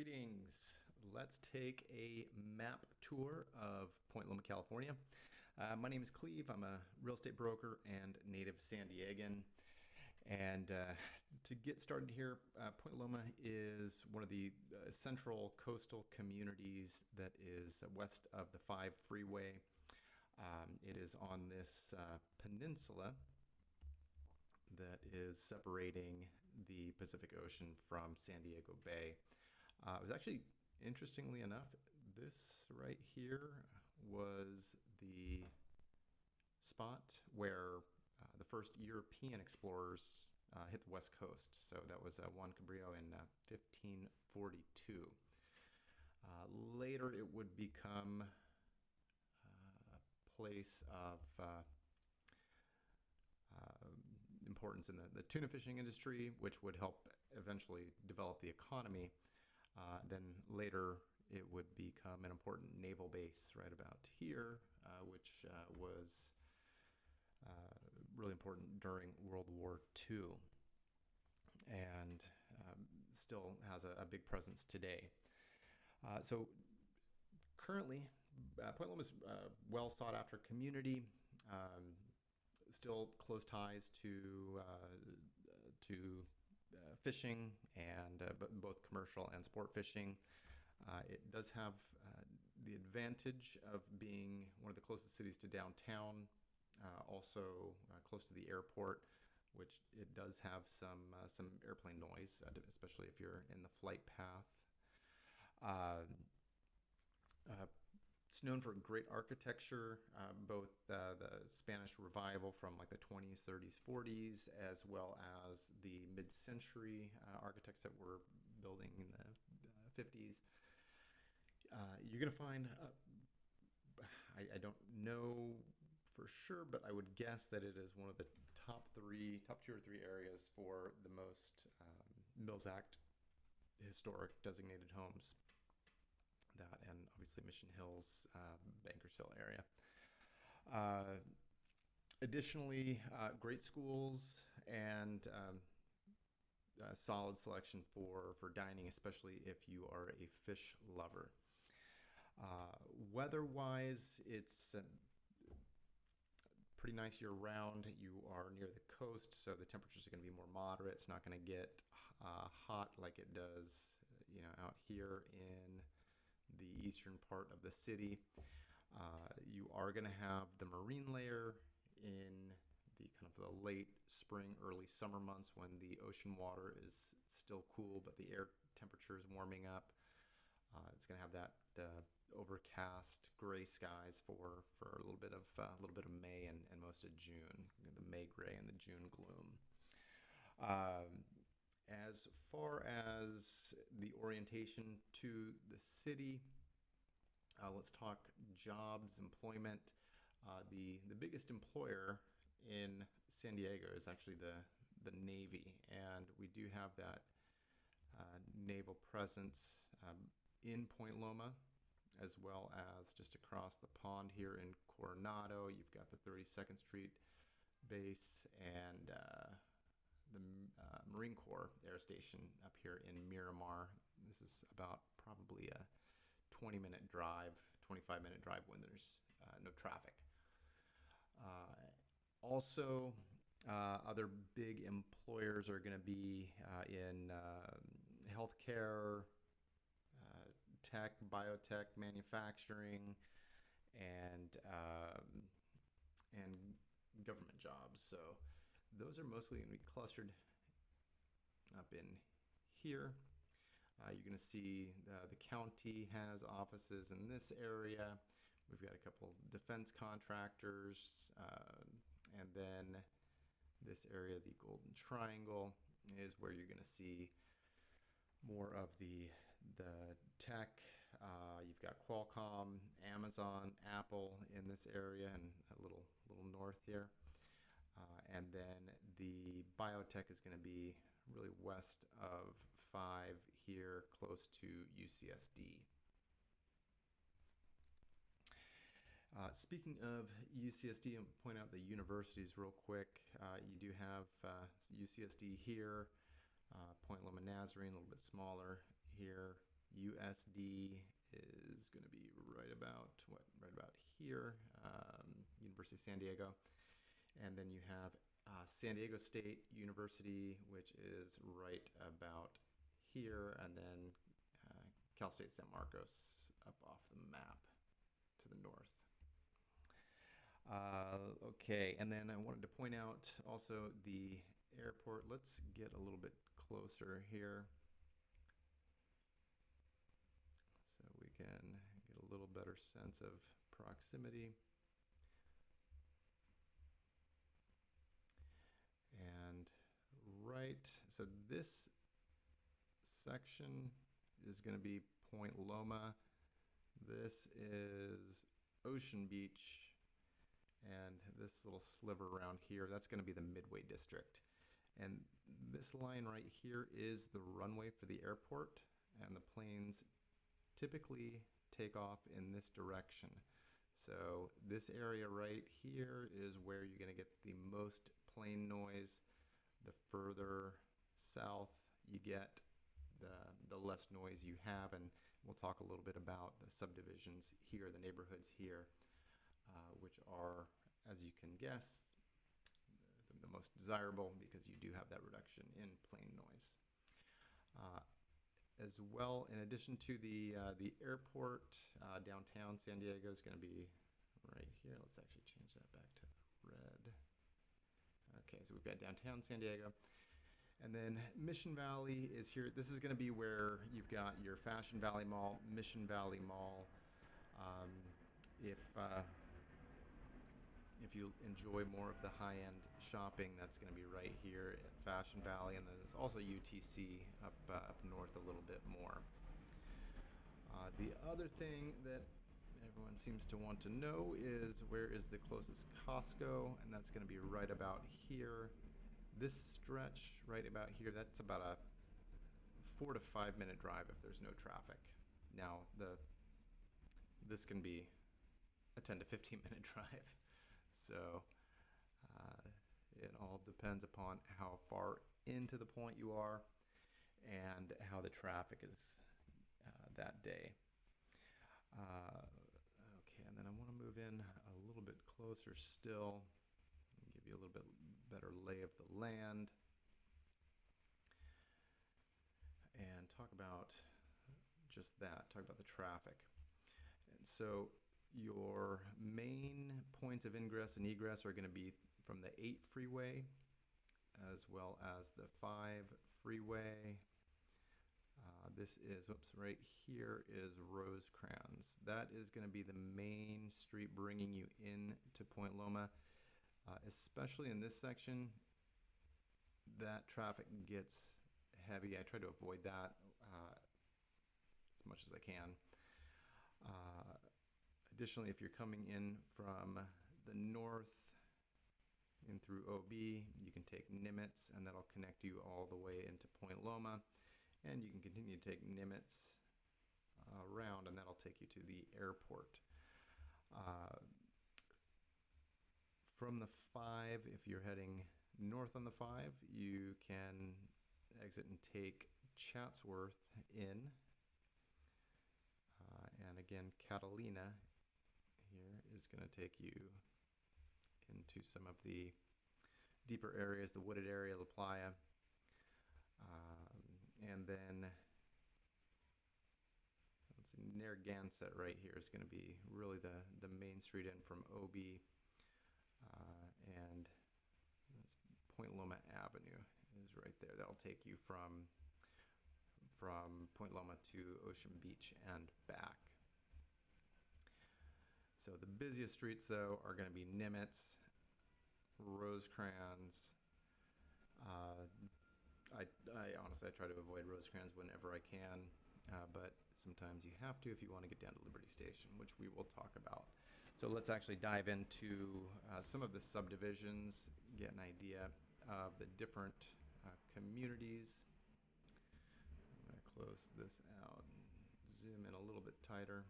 Greetings. Let's take a map tour of Point Loma, California. My name is Cleve. I'm a real estate broker and native San Diegan. And to get started here, Point Loma is one of the central coastal communities that is west of the 5 freeway. It is on this peninsula that is separating the Pacific Ocean from San Diego Bay. It was actually, interestingly enough, this right here was the spot where the first European explorers hit the west coast. So that was Juan Cabrillo in 1542. Later it would become a place of importance in the tuna fishing industry, which would help eventually develop the economy. Then later it would become an important naval base right about here, which was really important during World War II and still has a big presence today. So currently, Point Loma is a well sought after community. Still close ties to fishing and both commercial and sport fishing. It does have the advantage of being one of the closest cities to downtown, also close to the airport, which it does have some airplane noise, especially if you're in the flight path. It's known for great architecture, both the Spanish Revival from like the 20s, 30s, 40s, as well as the mid-century architects that were building in the 50s. You're going to find, I don't know for sure, but I would guess that it is one of the top 2 or 3 areas for the most Mills Act historic designated homes. That and obviously Mission Hills, Bankers Hill area. Additionally, great schools and a solid selection for dining, especially if you are a fish lover. Weather-wise, it's pretty nice year-round. You are near the coast, so the temperatures are going to be more moderate. It's not going to get hot like it does, out here in the eastern part of the city. You are going to have the marine layer in the kind of the late spring, early summer months when the ocean water is still cool, but the air temperature is warming up. It's going to have that overcast gray skies for a little bit of May and most of June, the May gray and the June gloom. As far as the orientation to the city, let's talk jobs, employment. The biggest employer in San Diego is actually the Navy, and we do have that naval presence in Point Loma, as well as just across the pond here in Coronado. You've got the 32nd Street base and the Marine Corps Air Station up here in Miramar. This is about probably a 20-minute drive, 25-minute drive when there's no traffic. Also, other big employers are going to be in healthcare, tech, biotech, manufacturing, and government jobs. So those are mostly going to be clustered up in here. You're going to see the county has offices in this area. We've got a couple defense contractors, and then this area, the Golden Triangle, is where you're going to see more of the tech. You've got Qualcomm, Amazon, Apple in this area, and a little north here. And then the biotech is going to be really west of 5 here, close to UCSD. Speaking of UCSD, I'll point out the universities real quick. You do have UCSD here, Point Loma Nazarene, a little bit smaller here. USD is going to be right about here, University of San Diego. And then you have San Diego State University, which is right about here, and then Cal State San Marcos up off the map to the north. Okay, and then I wanted to point out also the airport. Let's get a little bit closer here so we can get a little better sense of proximity. And so this section is going to be Point Loma. This is Ocean Beach. And this little sliver around here, that's going to be the Midway District. And this line right here is the runway for the airport, and the planes typically take off in this direction. So this area right here is where you're going to get the most plane noise. The further south you get, the less noise you have, and we'll talk a little bit about the subdivisions here, the neighborhoods here, which are, as you can guess, the most desirable because you do have that reduction in plane noise. As well, in addition to the airport, downtown San Diego is going to be right here. Let's actually change that back to red. Okay, so we've got downtown San Diego. And then Mission Valley is here. This is going to be where you've got your Fashion Valley Mall, Mission Valley Mall. If you enjoy more of the high-end shopping, that's going to be right here at Fashion Valley. And then there's also UTC up north a little bit more. The other thing that everyone seems to want to know is where is the closest Costco, and that's going to be right about here. This stretch right about here, that's about a 4 to 5 minute drive if there's no traffic. Now, this can be a 10 to 15 minute drive. So it all depends upon how far into the point you are and how the traffic is that day. Okay, and then I want to move in a little bit closer still and give you a little bit better lay of the land and talk about just that, talk about the traffic. And so your main points of ingress and egress are going to be from the 8 freeway as well as the 5 freeway. This is, right here is Rosecrans. That is going to be the main street bringing you in to Point Loma. Especially in this section, that traffic gets heavy. I try to avoid that as much as I can. Additionally, if you're coming in from the north in through OB, you can take Nimitz, and that'll connect you all the way into Point Loma. And you can continue to take Nimitz around, and that'll take you to the airport. From the 5, if you're heading north on the 5, you can exit and take Chatsworth in. And again, Catalina here is going to take you into some of the deeper areas, the wooded area, La Playa. And then, let's see, Narragansett right here is going to be really the main street in from OB. And that's Point Loma Avenue is right there. That'll take you from Point Loma to Ocean Beach and back. So the busiest streets, though, are going to be Nimitz, Rosecrans. I honestly try to avoid Rosecrans whenever I can, but sometimes you have to if you want to get down to Liberty Station, which we will talk about. So let's actually dive into some of the subdivisions, get an idea of the different communities. I'm going to close this out and zoom in a little bit tighter.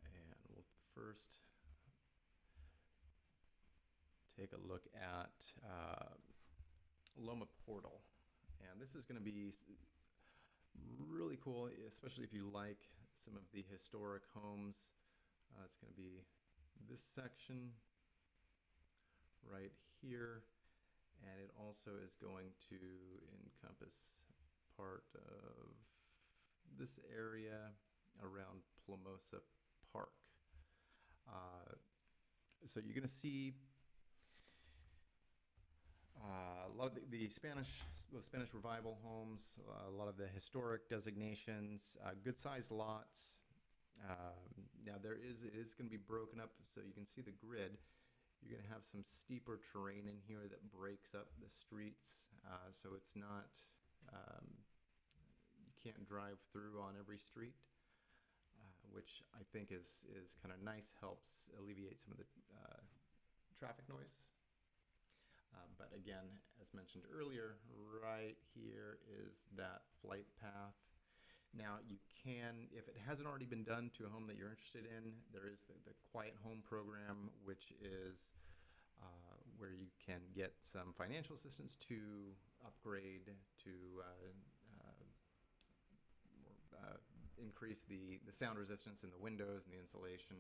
And we'll first take a look at Loma Portal. This is going to be really cool, especially if you like some of the historic homes. It's going to be this section right here, and it also is going to encompass part of this area around Plumosa Park. So you're going to see a lot of the Spanish Revival homes, a lot of the historic designations, good-sized lots. Now it is going to be broken up, so you can see the grid. You're going to have some steeper terrain in here that breaks up the streets, so it's not, you can't drive through on every street, which I think is kind of nice, helps alleviate some of the traffic noise. But again, as mentioned earlier, right here is that flight path. Now you can, if it hasn't already been done to a home that you're interested in, there is the Quiet Home Program, which is where you can get some financial assistance to upgrade, to increase the sound resistance in the windows and the insulation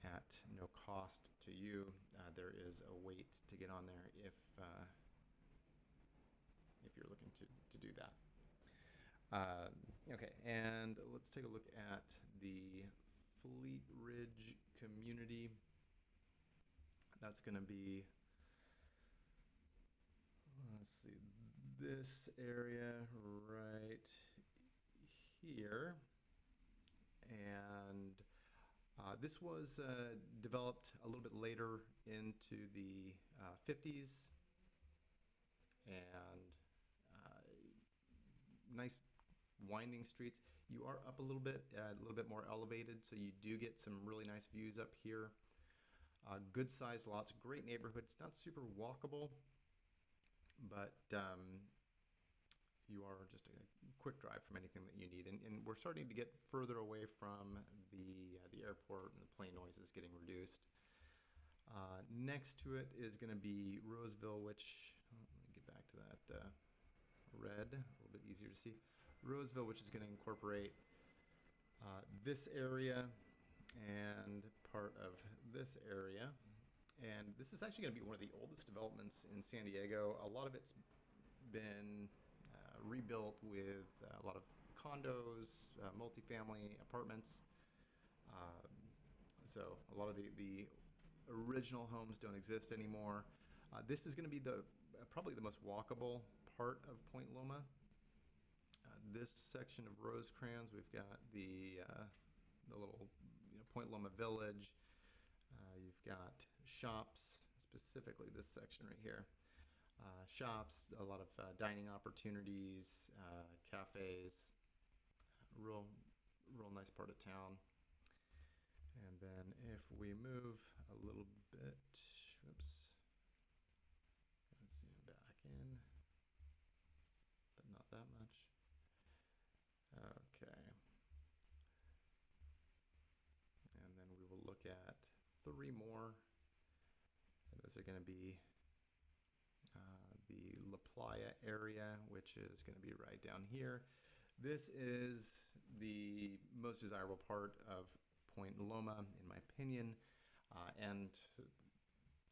at no cost to you. There is a wait to get on there if you're looking to do that. Okay, and let's take a look at the Fleetridge community. That's going to be, let's see, this area right here. And this was developed a little bit later into the 50s, and nice winding streets. You are up a little bit more elevated, so you do get some really nice views up here. Good sized lots, great neighborhood. It's not super walkable, but you are just a quick drive from anything that you need. And we're starting to get further away from the airport, and the plane noise is getting reduced. Next to it is going to be Roseville, which, let me get back to that red, a little bit easier to see. Roseville, which is going to incorporate this area and part of this area. And this is actually going to be one of the oldest developments in San Diego. A lot of it's been rebuilt with a lot of condos, multifamily apartments. So a lot of the original homes don't exist anymore. This is going to be probably the most walkable part of Point Loma. This section of Rosecrans, we've got the little Point Loma Village. You've got shops, specifically this section right here. Shops, a lot of dining opportunities, cafes, real nice part of town. And then if we move a little bit, whoops, let's zoom back in, but not that much. Okay. And then we will look at 3 more. And those are going to be the Playa area, which is going to be right down here. This is the most desirable part of Point Loma, in my opinion, and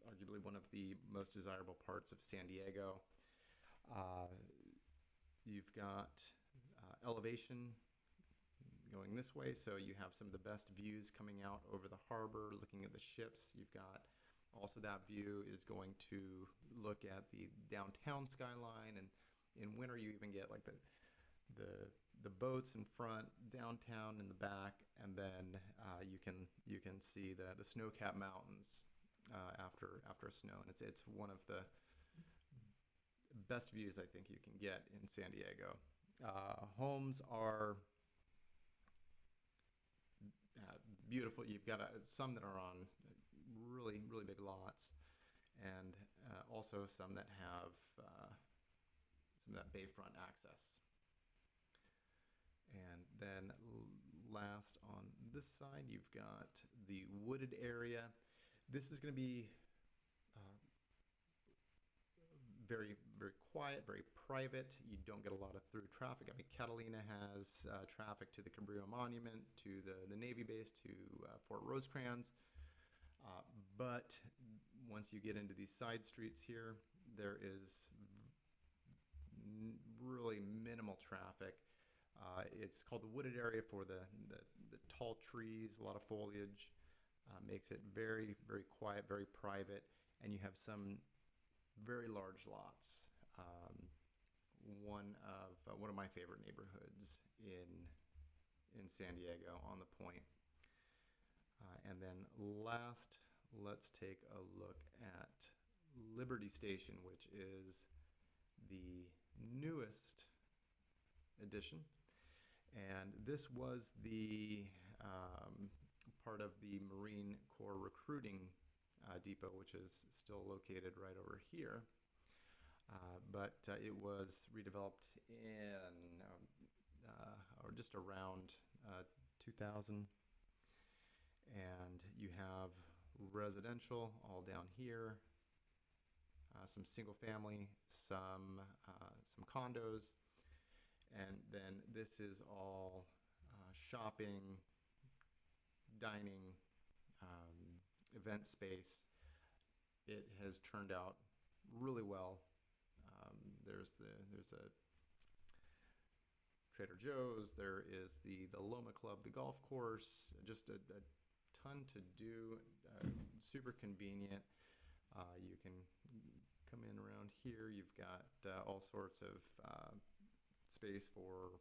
arguably one of the most desirable parts of San Diego. You've got elevation going this way, so you have some of the best views coming out over the harbor, looking at the ships. You've got also that view is going to look at the downtown skyline, and in winter you even get like the boats in front, downtown in the back, and then you can see the snow-capped mountains after snow, and it's one of the best views I think you can get in San Diego. Homes are beautiful. You've got some that are on really big lots, and also some that have some of that bayfront access. And then last on this side, you've got the wooded area. This is going to be very quiet, very private. You don't get a lot of through traffic. I mean, Catalina has traffic to the Cabrillo Monument, to the Navy base, to Fort Rosecrans. But once you get into these side streets here, there is really minimal traffic. It's called the wooded area for the tall trees, a lot of foliage. Makes it very, very quiet, very private, and you have some very large lots. One of my favorite neighborhoods in San Diego on the Point. And then last, let's take a look at Liberty Station, which is the newest addition. And this was the part of the Marine Corps recruiting depot, which is still located right over here. But it was redeveloped in or just around 2000. And you have residential all down here, some single family, some condos, and then this is all shopping, dining, event space. It has turned out really well. There's a Trader Joe's. There is the Loma Club, the golf course. Just a ton to do. Super convenient. You can come in around here. You've got all sorts of space for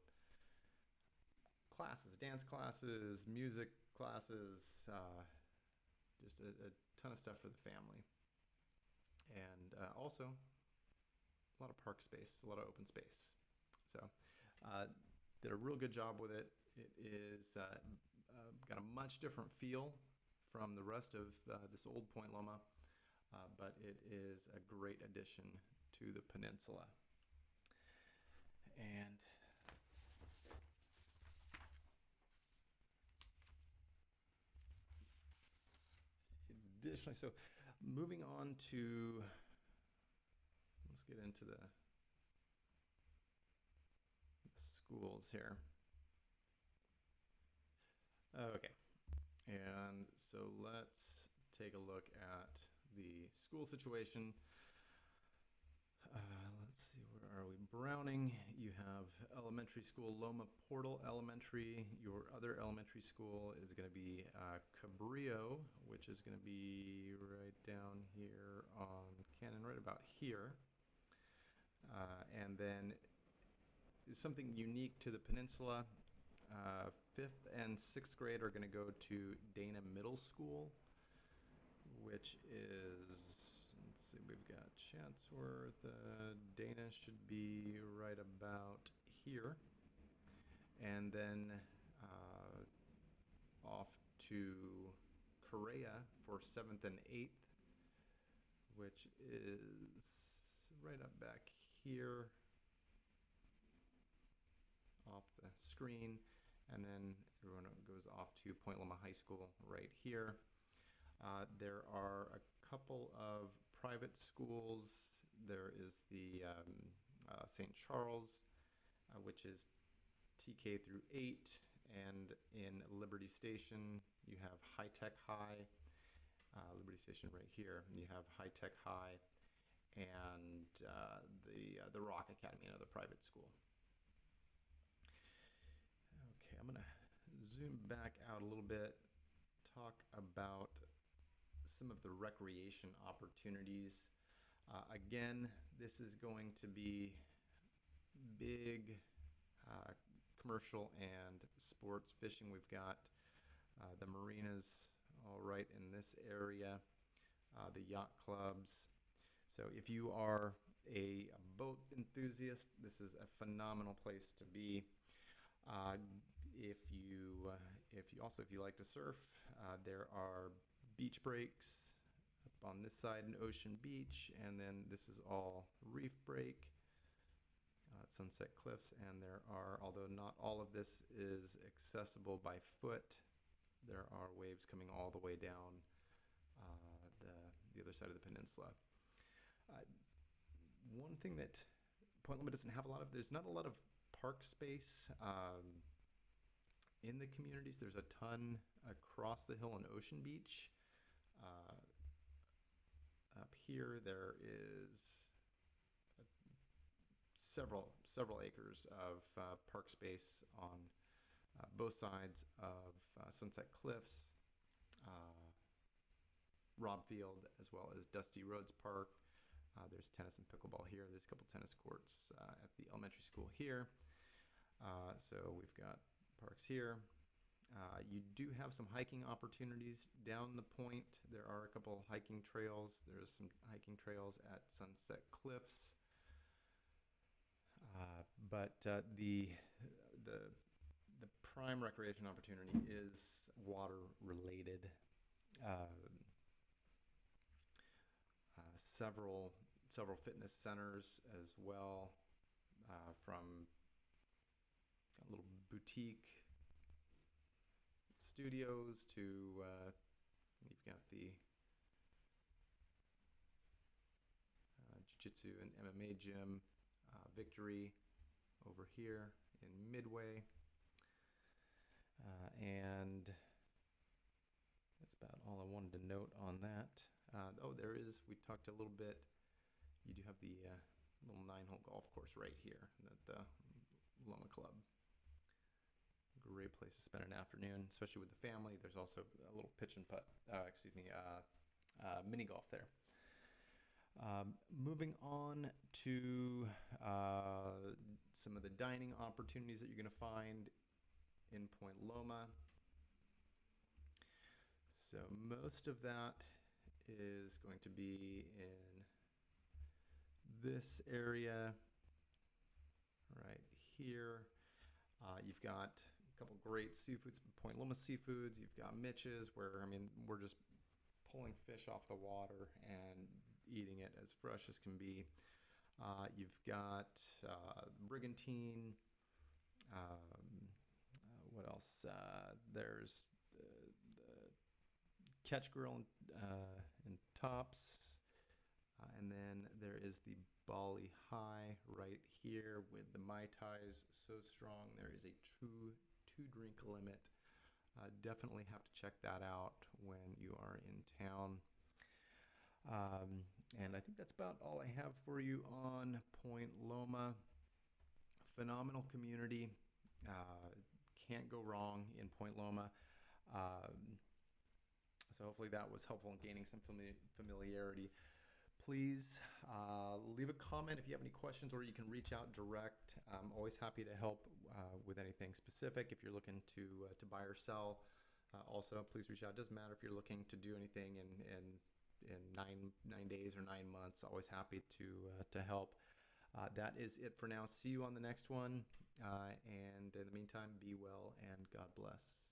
classes, dance classes, music classes, just a ton of stuff for the family. And also a lot of park space, a lot of open space. So did a real good job with it. It is got a much different feel from the rest of this old Point Loma, but it is a great addition to the peninsula. And additionally, so moving on to, let's get into the schools here. Okay, and so let's take a look at the school situation. Let's see, where are we? Browning, you have elementary school, Loma Portal Elementary. Your other elementary school is going to be Cabrillo, which is going to be right down here on Cannon, right about here. And then something unique to the peninsula. 5th and 6th grade are going to go to Dana Middle School, which is, let's see, we've got Chatsworth. Dana should be right about here. And then off to Correa for 7th and 8th, which is right up back here off the screen. And then everyone goes off to Point Loma High School right here. There are a couple of private schools. There is the St. Charles, which is TK through 8. And in Liberty Station, you have High Tech High. Liberty Station right here. You have High Tech High and the Rock Academy, another private school. Okay, I'm going to zoom back out a little bit, talk about some of the recreation opportunities. Again, this is going to be big commercial and sports fishing. We've got the marinas all right in this area, the yacht clubs. So if you are a boat enthusiast, this is a phenomenal place to be. If you like to surf, there are beach breaks up on this side in Ocean Beach, and then this is all reef break at Sunset Cliffs. And there are, although not all of this is accessible by foot, there are waves coming all the way down the other side of the peninsula. one thing that Point Loma doesn't have a lot of, there's not a lot of park space in the communities. There's a ton across the hill on Ocean Beach. Uh, Up here, there is several acres of park space on both sides of Sunset Cliffs, Robb Field, as well as Dusty Roads Park. There's tennis and pickleball here. There's a couple tennis courts at the elementary school here. So we've got parks here. You do have some hiking opportunities down the point. There are a couple hiking trails. There's some hiking trails at Sunset Cliffs. But the prime recreation opportunity is water related. Several fitness centers as well, from little boutique studios to you've got the jiu-jitsu and MMA gym, Victory over here in Midway, and that's about all I wanted to note on that. We talked a little bit, you do have the little 9-hole golf course right here at the Loma Club. Great place to spend an afternoon, especially with the family. There's also a little pitch and putt, mini golf there. Moving on to some of the dining opportunities that you're going to find in Point Loma. So most of that is going to be in this area right here. You've got a couple great seafoods, Point Loma Seafoods. You've got Mitch's, where, I mean, we're just pulling fish off the water and eating it as fresh as can be. You've got Brigantine. What else? There's the Catch Grill and Tops. And then there is the Bali High right here with the Mai Tais so strong. There is a true two-drink limit. Definitely have to check that out when you are in town. And I think that's about all I have for you on Point Loma. Phenomenal community. Can't go wrong in Point Loma. So hopefully that was helpful in gaining some familiarity. Please leave a comment if you have any questions, or you can reach out direct. I'm always happy to help with anything specific if you're looking to buy or sell. Also, please reach out. It doesn't matter if you're looking to do anything in 9 days or 9 months. Always happy to help. That is it for now. See you on the next one. And in the meantime, be well and God bless.